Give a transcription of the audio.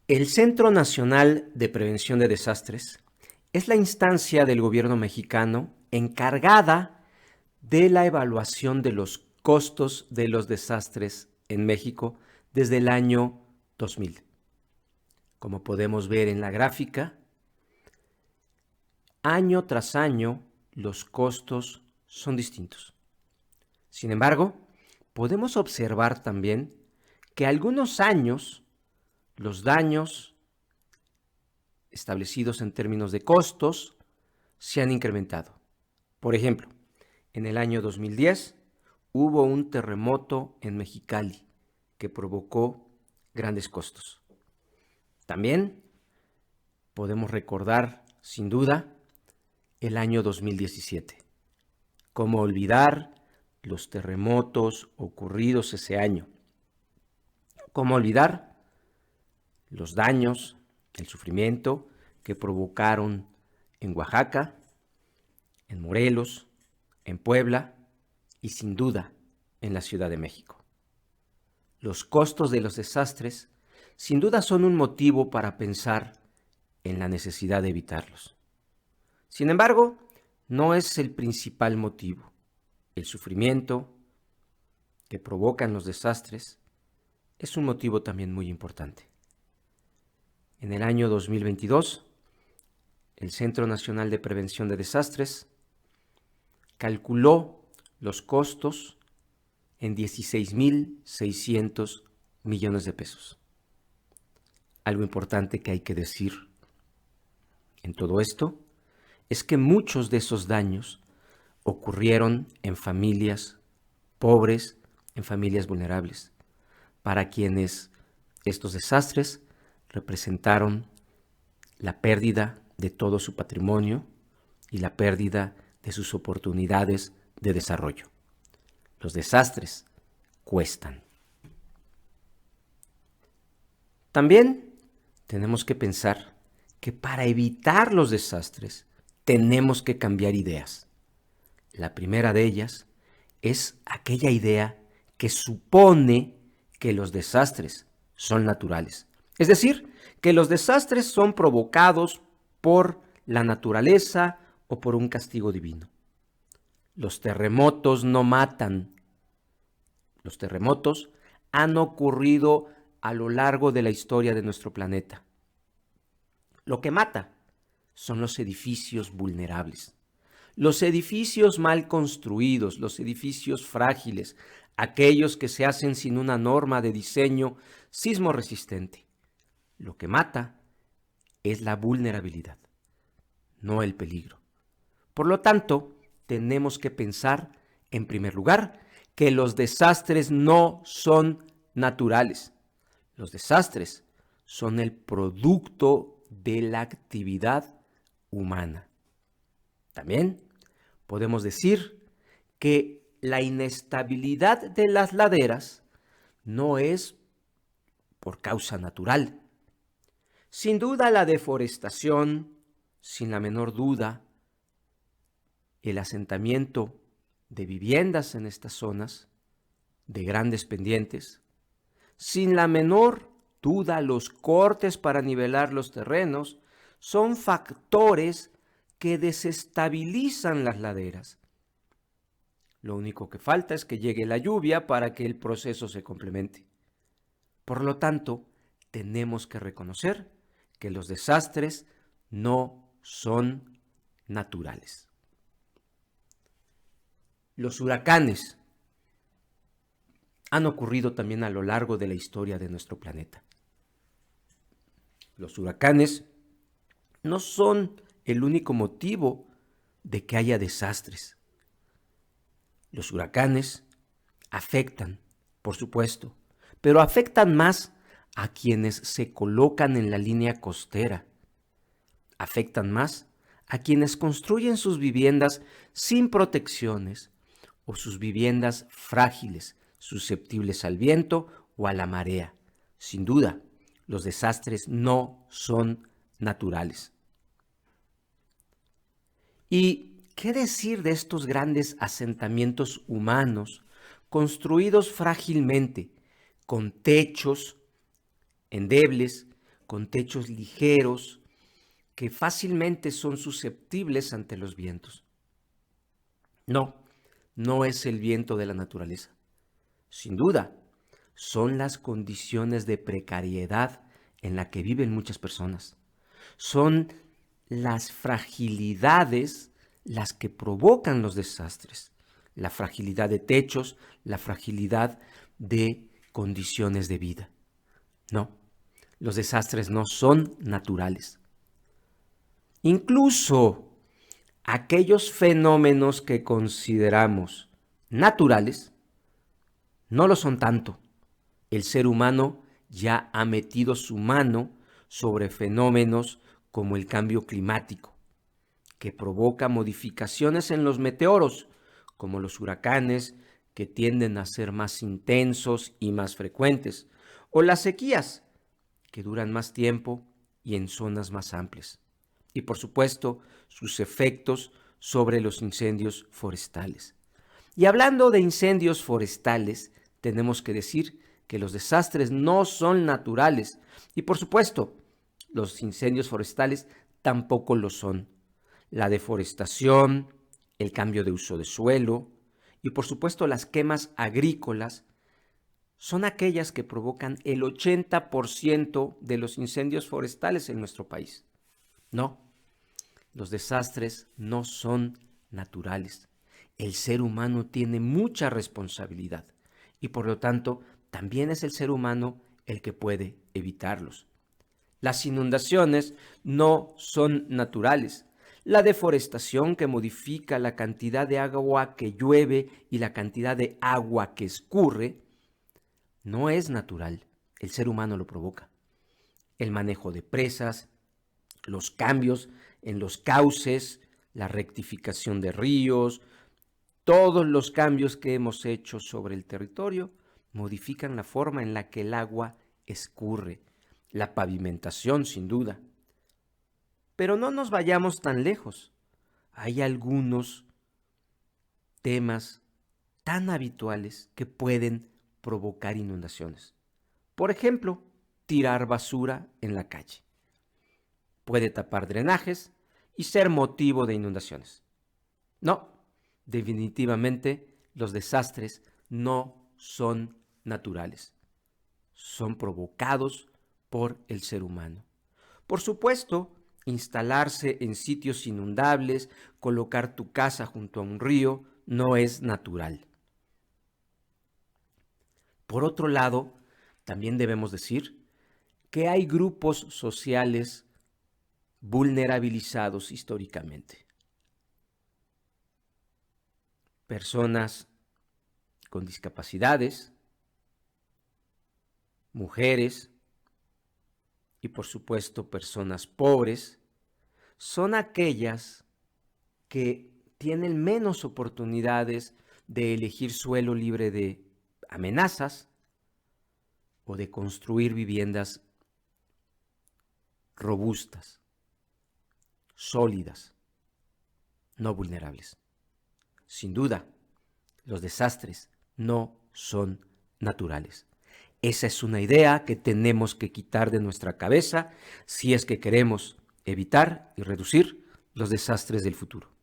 El Centro Nacional de Prevención de Desastres es la instancia del gobierno mexicano encargada de la evaluación de los costos de los desastres en México desde el año 2000. Como podemos ver en la gráfica, año tras año los costos son distintos. Sin embargo, podemos observar también que algunos años los daños establecidos en términos de costos se han incrementado. Por ejemplo, en el año 2010 hubo un terremoto en Mexicali que provocó grandes costos. También podemos recordar, sin duda, el año 2017. ¿Cómo olvidar los terremotos ocurridos ese año? ¿Cómo olvidar los daños, el sufrimiento que provocaron en Oaxaca, en Morelos, en Puebla y sin duda en la Ciudad de México? Los costos de los desastres sin duda son un motivo para pensar en la necesidad de evitarlos. Sin embargo, no es el principal motivo. El sufrimiento que provocan los desastres es un motivo también muy importante. En el año 2022, el Centro Nacional de Prevención de Desastres calculó los costos en 16,600 millones de pesos. Algo importante que hay que decir en todo esto es que muchos de esos daños ocurrieron en familias pobres, en familias vulnerables, para quienes estos desastres representaron la pérdida de todo su patrimonio y la pérdida de sus oportunidades de desarrollo. Los desastres cuestan. También tenemos que pensar que para evitar los desastres tenemos que cambiar ideas. La primera de ellas es aquella idea que supone que los desastres son naturales. Es decir, que los desastres son provocados por la naturaleza o por un castigo divino. Los terremotos no matan. Los terremotos han ocurrido a lo largo de la historia de nuestro planeta. Lo que mata son los edificios vulnerables, los edificios mal construidos, los edificios frágiles, aquellos que se hacen sin una norma de diseño sismo resistente. Lo que mata es la vulnerabilidad, no el peligro. Por lo tanto, tenemos que pensar, en primer lugar, que los desastres no son naturales. Los desastres son el producto de la actividad humana. También podemos decir que la inestabilidad de las laderas no es por causa natural. Sin duda la deforestación, sin la menor duda, el asentamiento de viviendas en estas zonas, de grandes pendientes, sin la menor duda los cortes para nivelar los terrenos, son factores que desestabilizan las laderas. Lo único que falta es que llegue la lluvia para que el proceso se complemente. Por lo tanto, tenemos que reconocer que los desastres no son naturales. Los huracanes han ocurrido también a lo largo de la historia de nuestro planeta. Los huracanes no son el único motivo de que haya desastres. Los huracanes afectan, por supuesto, pero afectan más a quienes se colocan en la línea costera. Afectan más a quienes construyen sus viviendas sin protecciones o sus viviendas frágiles, susceptibles al viento o a la marea. Sin duda, los desastres no son naturales. ¿Y qué decir de estos grandes asentamientos humanos construidos frágilmente, con techos endebles, con techos ligeros, que fácilmente son susceptibles ante los vientos. No, no es el viento de la naturaleza. Sin duda, son las condiciones de precariedad en la que viven muchas personas. Son las fragilidades las que provocan los desastres. La fragilidad de techos, la fragilidad de condiciones de vida. No, los desastres no son naturales. Incluso aquellos fenómenos que consideramos naturales no lo son tanto. El ser humano ya ha metido su mano sobre fenómenos como el cambio climático, que provoca modificaciones en los meteoros, como los huracanes, que tienden a ser más intensos y más frecuentes, o las sequías, que duran más tiempo y en zonas más amplias. Y por supuesto, sus efectos sobre los incendios forestales. Y hablando de incendios forestales, tenemos que decir que los desastres no son naturales. Y por supuesto, los incendios forestales tampoco lo son. La deforestación, el cambio de uso de suelo y por supuesto las quemas agrícolas son aquellas que provocan el 80% de los incendios forestales en nuestro país. No, los desastres no son naturales. El ser humano tiene mucha responsabilidad y por lo tanto también es el ser humano el que puede evitarlos. Las inundaciones no son naturales. La deforestación que modifica la cantidad de agua que llueve y la cantidad de agua que escurre no es natural. El ser humano lo provoca. El manejo de presas, los cambios en los cauces, la rectificación de ríos, todos los cambios que hemos hecho sobre el territorio modifican la forma en la que el agua escurre. La pavimentación, sin duda. Pero no nos vayamos tan lejos. Hay algunos temas tan habituales que pueden provocar inundaciones. Por ejemplo, tirar basura en la calle. Puede tapar drenajes y ser motivo de inundaciones. No, definitivamente los desastres no son naturales. Son provocados por el ser humano. Por supuesto, instalarse en sitios inundables, colocar tu casa junto a un río, no es natural. Por otro lado, también debemos decir que hay grupos sociales vulnerabilizados históricamente. Personas con discapacidades, mujeres y por supuesto personas pobres, son aquellas que tienen menos oportunidades de elegir suelo libre de amenazas o de construir viviendas robustas, sólidas, no vulnerables. Sin duda, los desastres no son naturales. Esa es una idea que tenemos que quitar de nuestra cabeza si es que queremos evitar y reducir los desastres del futuro.